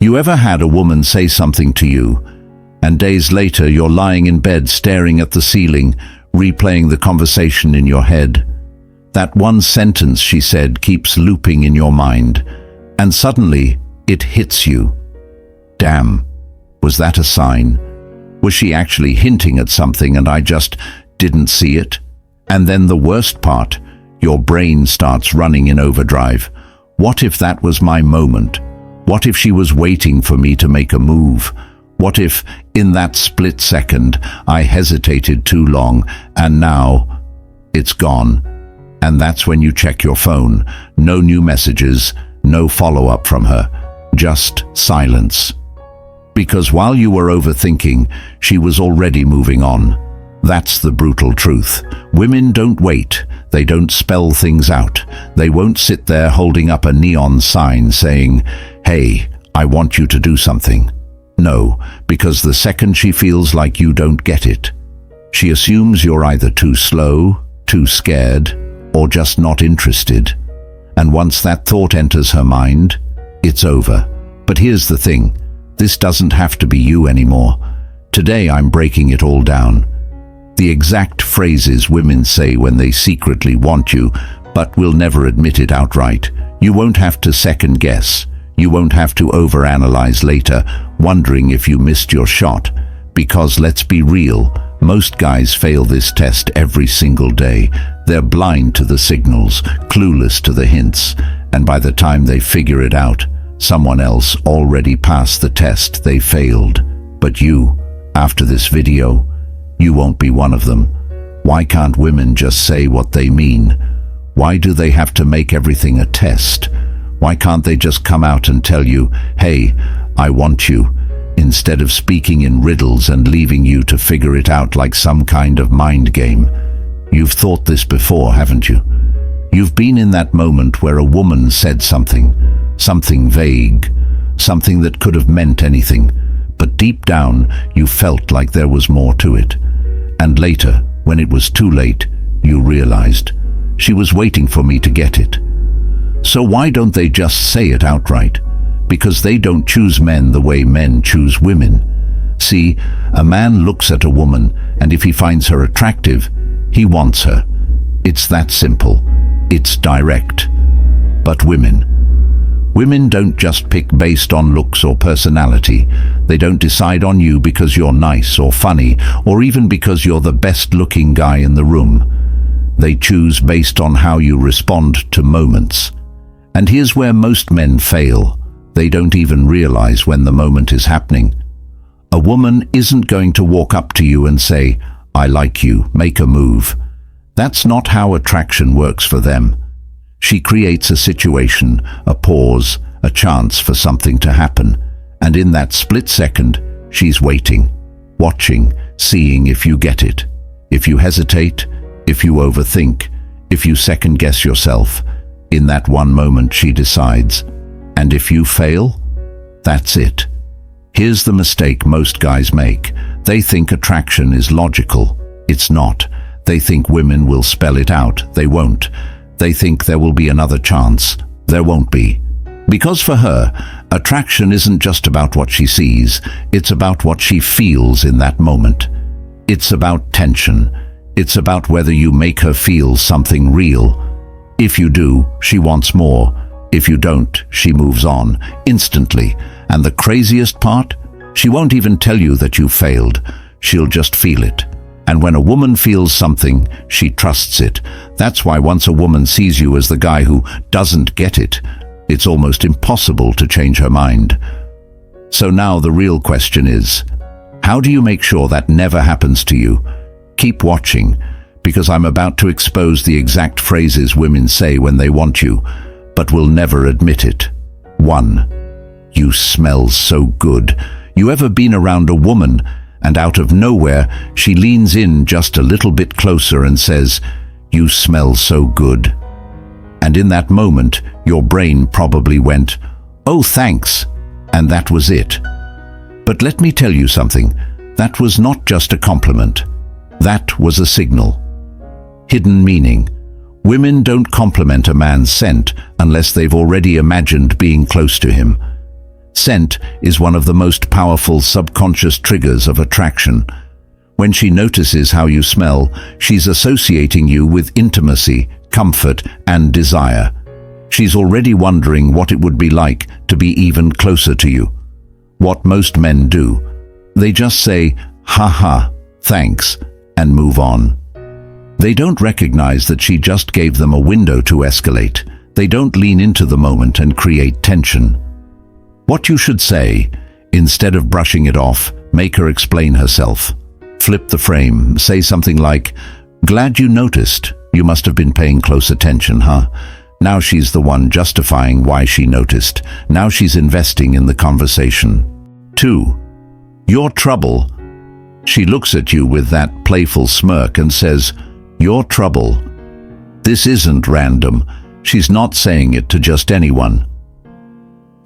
You ever had a woman say something to you, and days later you're lying in bed staring at the ceiling, replaying the conversation in your head? That one sentence she said keeps looping in your mind, and suddenly it hits you. Damn, was that a sign? Was she actually hinting at something and I just didn't see it? And then the worst part, your brain starts running in overdrive. What if that was my moment? What if she was waiting for me to make a move? What if, in that split second, I hesitated too long, and now it's gone? And that's when you check your phone. No new messages, no follow-up from her, just silence. Because while you were overthinking, she was already moving on. That's the brutal truth. Women don't wait. They don't spell things out. They won't sit there holding up a neon sign saying, "Hey, I want you to do something." No, because the second she feels like you don't get it, she assumes you're either too slow, too scared, or just not interested. And once that thought enters her mind, it's over. But here's the thing, this doesn't have to be you anymore. Today I'm breaking it all down. The exact phrases women say when they secretly want you, but will never admit it outright. You won't have to second guess. You won't have to overanalyze later, wondering if you missed your shot. Because let's be real, most guys fail this test every single day. They're blind to the signals, clueless to the hints, and by the time they figure it out, someone else already passed the test they failed. But you, after this video, you won't be one of them. Why can't women just say what they mean? Why do they have to make everything a test? Why can't they just come out and tell you, "Hey, I want you," instead of speaking in riddles and leaving you to figure it out like some kind of mind game? You've thought this before, haven't you? You've been in that moment where a woman said something vague, something that could have meant anything, but deep down you felt like there was more to it. And later, when it was too late, you realized, she was waiting for me to get it. So why don't they just say it outright? Because they don't choose men the way men choose women. See, a man looks at a woman, and if he finds her attractive, he wants her. It's that simple. It's direct. But women don't just pick based on looks or personality. They don't decide on you because you're nice or funny, or even because you're the best-looking guy in the room. They choose based on how you respond to moments. And here's where most men fail. They don't even realize when the moment is happening. A woman isn't going to walk up to you and say, "I like you, make a move." That's not how attraction works for them. She creates a situation, a pause, a chance for something to happen. And in that split second, she's waiting, watching, seeing if you get it. If you hesitate, if you overthink, if you second guess yourself, in that one moment she decides. And if you fail, that's it. Here's the mistake most guys make. They think attraction is logical. It's not. They think women will spell it out. They won't. They think there will be another chance. There won't be. Because for her, attraction isn't just about what she sees. It's about what she feels in that moment. It's about tension. It's about whether you make her feel something real. If you do, she wants more. If you don't, she moves on, instantly. And the craziest part? She won't even tell you that you failed. She'll just feel it. And when a woman feels something, she trusts it. That's why once a woman sees you as the guy who doesn't get it, it's almost impossible to change her mind. So now the real question is, how do you make sure that never happens to you? Keep watching, because I'm about to expose the exact phrases women say when they want you, but will never admit it. 1. You smell so good. You ever been around a woman, and out of nowhere, she leans in just a little bit closer and says, "You smell so good." And in that moment, your brain probably went, "Oh, thanks," and that was it. But let me tell you something, that was not just a compliment. That was a signal. Hidden meaning. Women don't compliment a man's scent unless they've already imagined being close to him. Scent is one of the most powerful subconscious triggers of attraction. When she notices how you smell, she's associating you with intimacy, comfort, and desire. She's already wondering what it would be like to be even closer to you. What most men do, they just say, "Ha ha, thanks," and move on. They don't recognize that she just gave them a window to escalate. They don't lean into the moment and create tension. What you should say, instead of brushing it off, make her explain herself. Flip the frame, say something like, "Glad you noticed. You must have been paying close attention, huh?" Now she's the one justifying why she noticed. Now she's investing in the conversation. 2. Your trouble. She looks at you with that playful smirk and says, "Your trouble." This isn't random. She's not saying it to just anyone.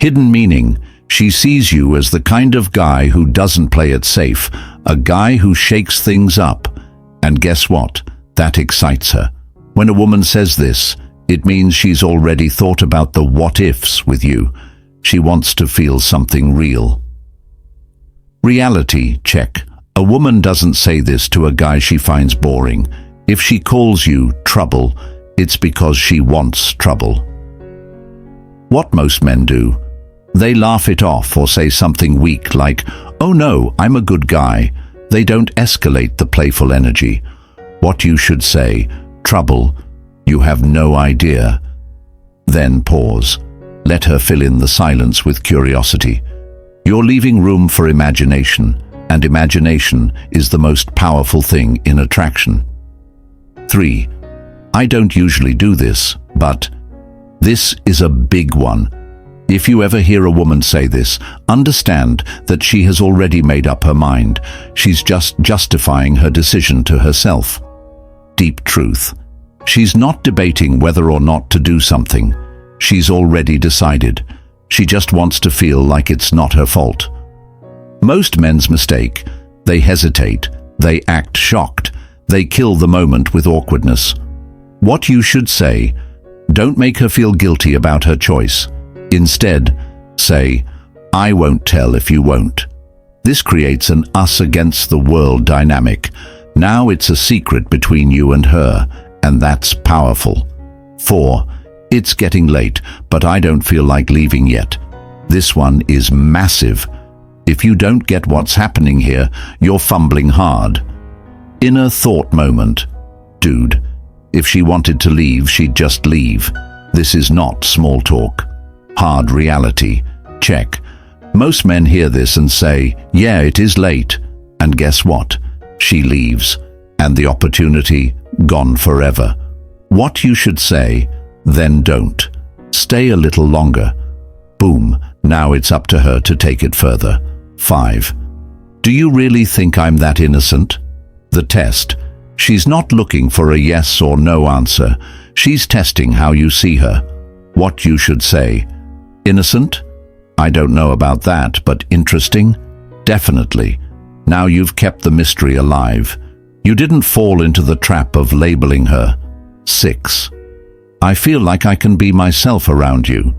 Hidden meaning. She sees you as the kind of guy who doesn't play it safe, a guy who shakes things up. And guess what? That excites her. When a woman says this, it means she's already thought about the what-ifs with you. She wants to feel something real. Reality check. A woman doesn't say this to a guy she finds boring. If she calls you trouble, it's because she wants trouble. What most men do? They laugh it off or say something weak like, "Oh no, I'm a good guy." They don't escalate the playful energy. What you should say, "Trouble, you have no idea." Then pause. Let her fill in the silence with curiosity. You're leaving room for imagination, and imagination is the most powerful thing in attraction. 3. I don't usually do this, but this is a big one. If you ever hear a woman say this, understand that she has already made up her mind. She's just justifying her decision to herself. Deep truth. She's not debating whether or not to do something. She's already decided. She just wants to feel like it's not her fault. Most men's mistake. They hesitate. They act shocked. They kill the moment with awkwardness. What you should say, don't make her feel guilty about her choice. Instead, say, "I won't tell if you won't." This creates an us against the world dynamic. Now it's a secret between you and her, and that's powerful. 4. It's getting late, but I don't feel like leaving yet. This one is massive. If you don't get what's happening here, you're fumbling hard. Inner thought moment. Dude, if she wanted to leave, she'd just leave. This is not small talk. Hard reality. Check. Most men hear this and say, "Yeah, it is late." And guess what? She leaves, and the opportunity gone forever. What you should say, then don't. Stay a little longer. Boom, now it's up to her to take it further. 5. Do you really think I'm that innocent? The test. She's not looking for a yes or no answer. She's testing how you see her. What you should say. Innocent? I don't know about that, but interesting? Definitely. Now you've kept the mystery alive. You didn't fall into the trap of labeling her. 6. I feel like I can be myself around you.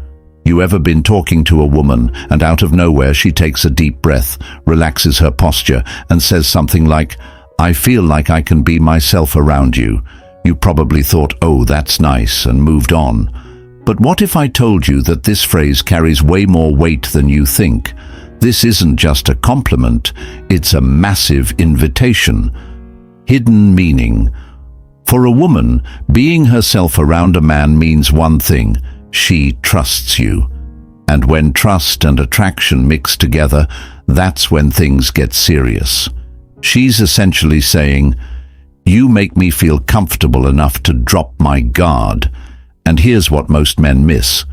You ever been talking to a woman and out of nowhere she takes a deep breath, relaxes her posture and says something like, "I feel like I can be myself around you." You probably thought, "Oh, that's nice," and moved on. But what if I told you that this phrase carries way more weight than you think? This isn't just a compliment, it's a massive invitation. Hidden meaning. For a woman, being herself around a man means one thing: she trusts you. And when trust and attraction mix together, that's when things get serious. She's essentially saying, "You make me feel comfortable enough to drop my guard." And here's what most men miss.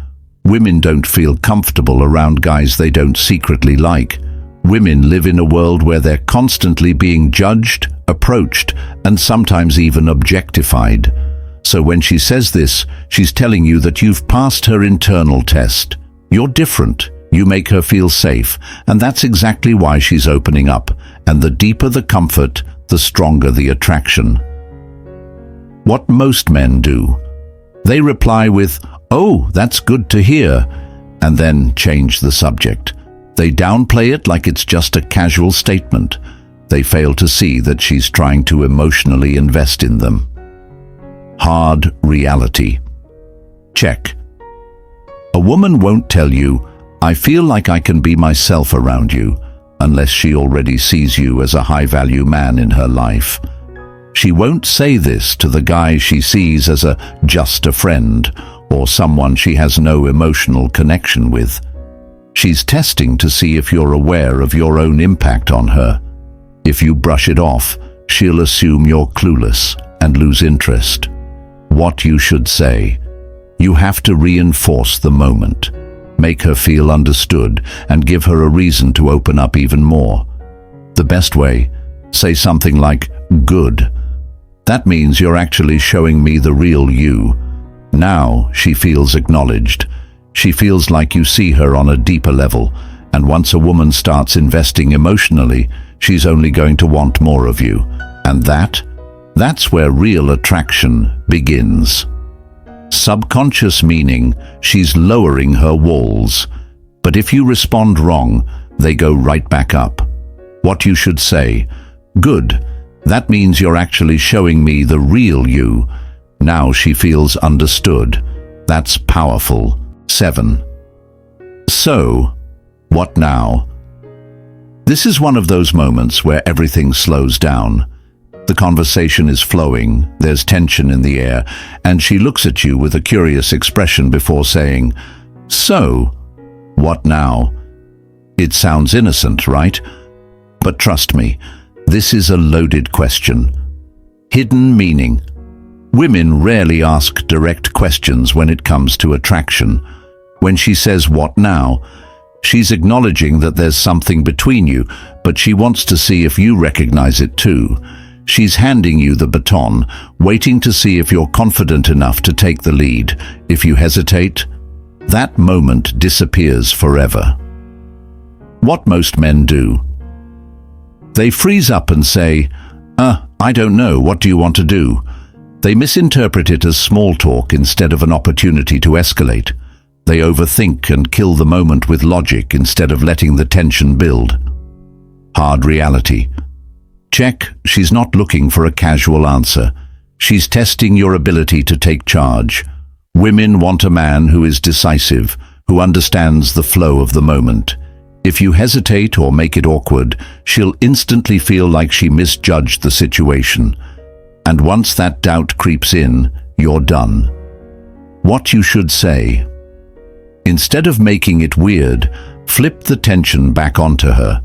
Women don't feel comfortable around guys they don't secretly like. Women live in a world where they're constantly being judged, approached, and sometimes even objectified. So when she says this, she's telling you that you've passed her internal test. You're different. You make her feel safe, and that's exactly why she's opening up. And the deeper the comfort, the stronger the attraction. What most men do. They reply with, "Oh, that's good to hear," and then change the subject. They downplay it like it's just a casual statement. They fail to see that she's trying to emotionally invest in them. Hard reality. Check. A woman won't tell you, "I feel like I can be myself around you," unless she already sees you as a high-value man in her life. She won't say this to the guy she sees as just a friend or someone she has no emotional connection with. She's testing to see if you're aware of your own impact on her. If you brush it off, she'll assume you're clueless and lose interest. What you should say. You have to reinforce the moment. Make her feel understood and give her a reason to open up even more. The best way, say something like, "Good. That means you're actually showing me the real you." Now she feels acknowledged. She feels like you see her on a deeper level, and once a woman starts investing emotionally, she's only going to want more of you. And that's where real attraction begins. Subconscious meaning, she's lowering her walls. But if you respond wrong, they go right back up. What you should say, "Good. That means you're actually showing me the real you." Now she feels understood. That's powerful. 7. So, what now? This is one of those moments where everything slows down. The conversation is flowing, there's tension in the air, and she looks at you with a curious expression before saying, "So, what now?" It sounds innocent, right? But trust me, this is a loaded question. Hidden meaning. Women rarely ask direct questions when it comes to attraction. When she says, "What now?" she's acknowledging that there's something between you, but she wants to see if you recognize it too. She's handing you the baton, waiting to see if you're confident enough to take the lead. If you hesitate, that moment disappears forever. What most men do? They freeze up and say, I don't know, what do you want to do?" They misinterpret it as small talk instead of an opportunity to escalate. They overthink and kill the moment with logic instead of letting the tension build. Hard reality. Check, she's not looking for a casual answer. She's testing your ability to take charge. Women want a man who is decisive, who understands the flow of the moment. If you hesitate or make it awkward, she'll instantly feel like she misjudged the situation. And once that doubt creeps in, you're done. What you should say. Instead of making it weird, flip the tension back onto her.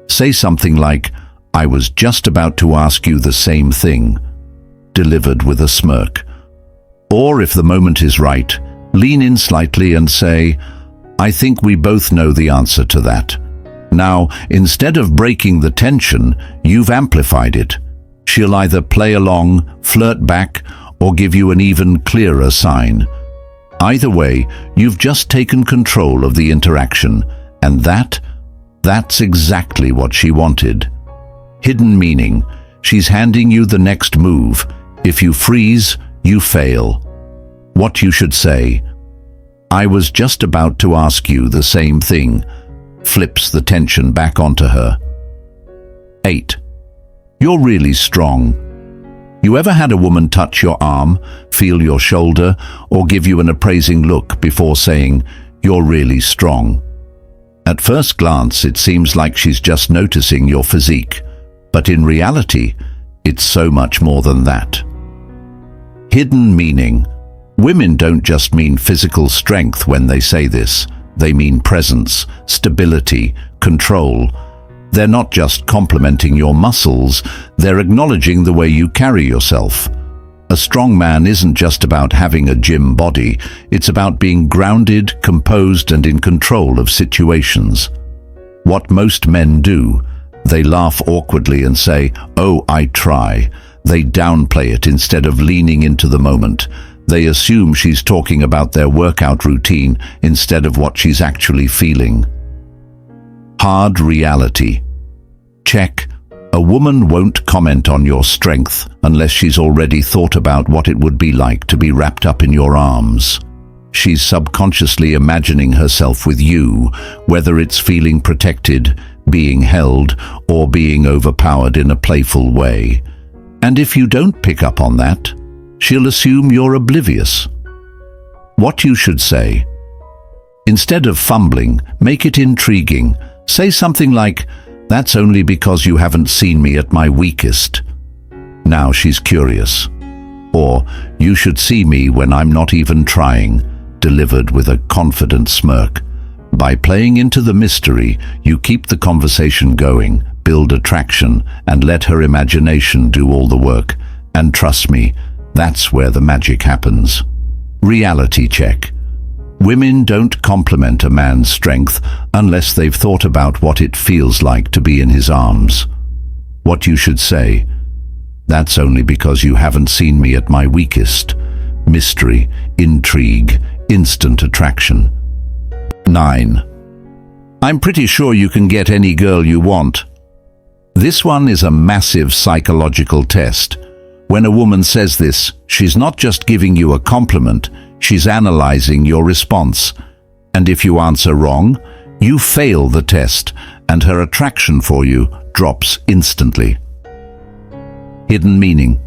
Say something like, "I was just about to ask you the same thing," delivered with a smirk. Or if the moment is right, lean in slightly and say, "I think we both know the answer to that." Now, instead of breaking the tension, you've amplified it. She'll either play along, flirt back, or give you an even clearer sign. Either way, you've just taken control of the interaction, and that's exactly what she wanted. Hidden meaning. She's handing you the next move. If you freeze, you fail. What you should say. "I was just about to ask you the same thing," flips the tension back onto her. 8. You're really strong. You ever had a woman touch your arm, feel your shoulder, or give you an appraising look before saying, "You're really strong"? At first glance, it seems like she's just noticing your physique, but in reality, it's so much more than that. Hidden meaning. Women don't just mean physical strength when they say this. They mean presence, stability, control. They're not just complimenting your muscles, they're acknowledging the way you carry yourself. A strong man isn't just about having a gym body, it's about being grounded, composed, and in control of situations. What most men do, they laugh awkwardly and say, "Oh, I try." They downplay it instead of leaning into the moment. They assume she's talking about their workout routine instead of what she's actually feeling. Hard reality. Check. A woman won't comment on your strength unless she's already thought about what it would be like to be wrapped up in your arms. She's subconsciously imagining herself with you, whether it's feeling protected, being held, or being overpowered in a playful way. And if you don't pick up on that, she'll assume you're oblivious. What you should say. Instead of fumbling, make it intriguing. Say something like, "That's only because you haven't seen me at my weakest." Now she's curious. Or, "You should see me when I'm not even trying," delivered with a confident smirk. By playing into the mystery, you keep the conversation going, build attraction, and let her imagination do all the work. And trust me, that's where the magic happens. Reality check. Women don't compliment a man's strength unless they've thought about what it feels like to be in his arms. What you should say. "That's only because you haven't seen me at my weakest." Mystery, intrigue, instant attraction. 9. I'm pretty sure you can get any girl you want. This one is a massive psychological test. When a woman says this, she's not just giving you a compliment, she's analyzing your response. And if you answer wrong, you fail the test, and her attraction for you drops instantly. Hidden meaning.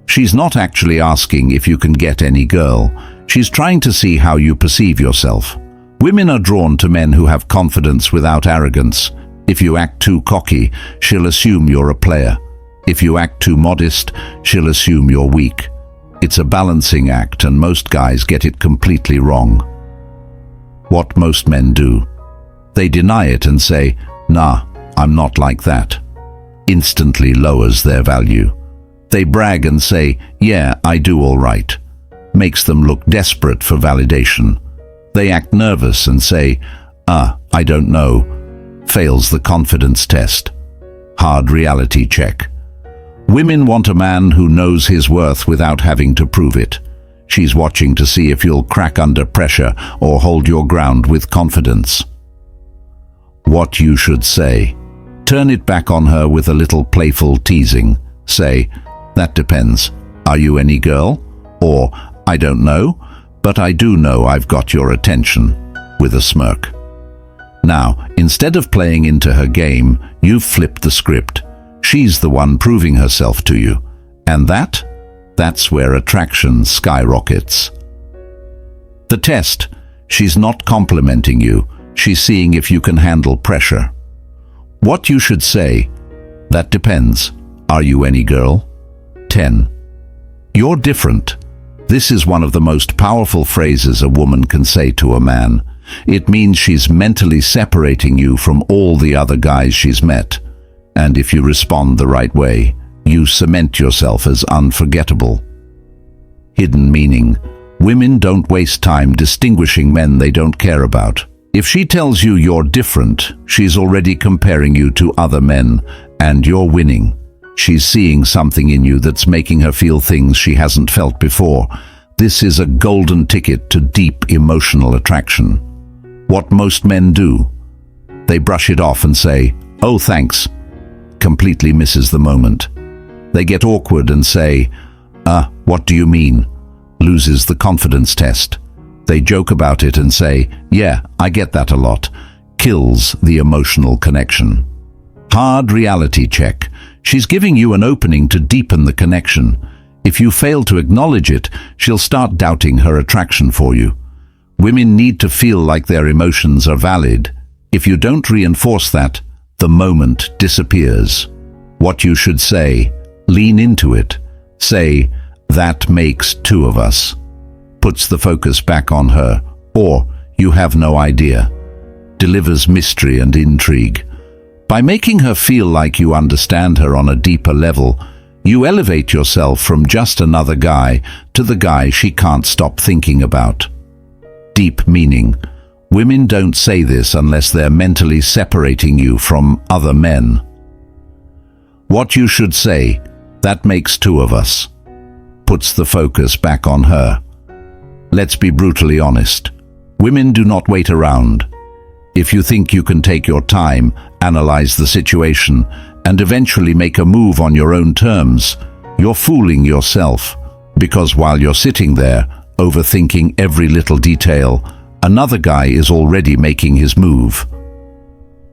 She's not actually asking if you can get any girl. She's trying to see how you perceive yourself. Women are drawn to men who have confidence without arrogance. If you act too cocky, she'll assume you're a player. If you act too modest, she'll assume you're weak. It's a balancing act, and most guys get it completely wrong. What most men do. They deny it and say, "Nah, I'm not like that." Instantly lowers their value. They brag and say, "Yeah, I do all right." Makes them look desperate for validation. They act nervous and say, "I don't know." Fails the confidence test. Hard reality check. Women want a man who knows his worth without having to prove it. She's watching to see if you'll crack under pressure or hold your ground with confidence. What you should say. Turn it back on her with a little playful teasing. Say, "That depends. Are you any girl?" Or, "I don't know, but I do know I've got your attention," with a smirk. Now, instead of playing into her game, you've flipped the script. She's the one proving herself to you. And that's where attraction skyrockets. The test. She's not complimenting you. She's seeing if you can handle pressure. What you should say. That depends. Are you any girl? 10. You're different. This is one of the most powerful phrases a woman can say to a man. It means she's mentally separating you from all the other guys she's met. And if you respond the right way, you cement yourself as unforgettable. Hidden meaning. Women don't waste time distinguishing men they don't care about. If she tells you you're different, she's already comparing you to other men, and you're winning. She's seeing something in you that's making her feel things she hasn't felt before. This is a golden ticket to deep emotional attraction. What most men do. They brush it off and say, "Oh, thanks." Completely misses the moment. They get awkward and say, "What do you mean?" Loses the confidence test. They joke about it and say, "Yeah, I get that a lot." Kills the emotional connection. Hard reality check. She's giving you an opening to deepen the connection. If you fail to acknowledge it, she'll start doubting her attraction for you. Women need to feel like their emotions are valid. If you don't reinforce that, the moment disappears. What you should say. Lean into it. Say, "That makes two of us." Puts the focus back on her. Or, "You have no idea." Delivers mystery and intrigue. By making her feel like you understand her on a deeper level, you elevate yourself from just another guy to the guy she can't stop thinking about. Deep meaning. Women don't say this unless they're mentally separating you from other men. What you should say. That makes two of us. Puts the focus back on her. Let's be brutally honest. Women do not wait around. If you think you can take your time, analyze the situation, and eventually make a move on your own terms, you're fooling yourself. Because while you're sitting there, overthinking every little detail, another guy is already making his move.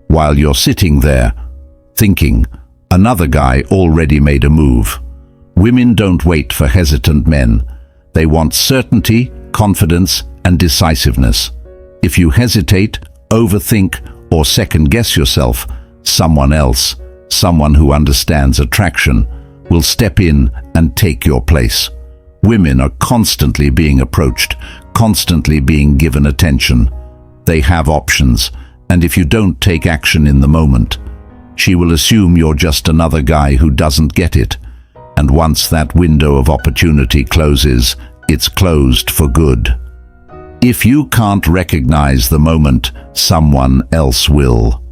While you're sitting there, thinking, another guy already made a move. Women don't wait for hesitant men. They want certainty, confidence, and decisiveness. If you hesitate, overthink, or second-guess yourself, someone else, someone who understands attraction, will step in and take your place. Women are constantly being approached, constantly being given attention. They have options, and if you don't take action in the moment, she will assume you're just another guy who doesn't get it. And once that window of opportunity closes, it's closed for good. If you can't recognize the moment, someone else will.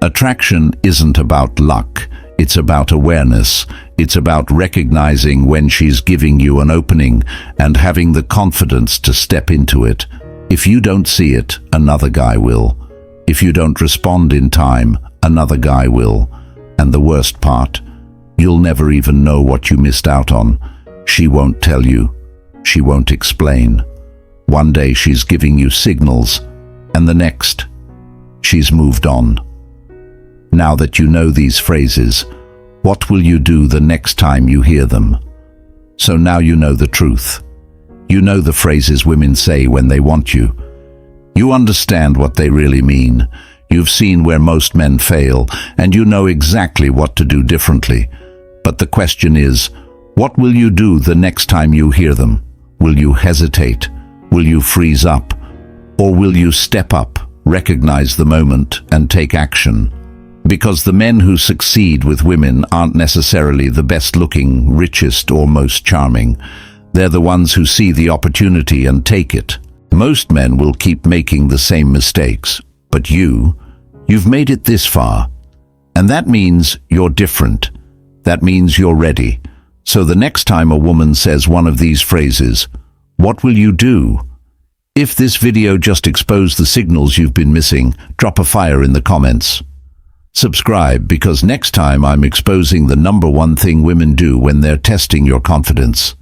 Attraction isn't about luck, it's about awareness. It's about recognizing when she's giving you an opening and having the confidence to step into it. If you don't see it, another guy will. If you don't respond in time, another guy will. And the worst part, you'll never even know what you missed out on. She won't tell you. She won't explain. One day she's giving you signals, and the next, she's moved on. Now that you know these phrases, what will you do the next time you hear them? So now you know the truth. You know the phrases women say when they want you. You understand what they really mean. You've seen where most men fail, and you know exactly what to do differently. But the question is, what will you do the next time you hear them? Will you hesitate? Will you freeze up? Or will you step up, recognize the moment, and take action? Because the men who succeed with women aren't necessarily the best-looking, richest, or most charming. They're the ones who see the opportunity and take it. Most men will keep making the same mistakes, but you've made it this far. And that means you're different. That means you're ready. So the next time a woman says one of these phrases, what will you do? If this video just exposed the signals you've been missing, drop a fire in the comments. Subscribe, because next time I'm exposing the #1 thing women do when they're testing your confidence.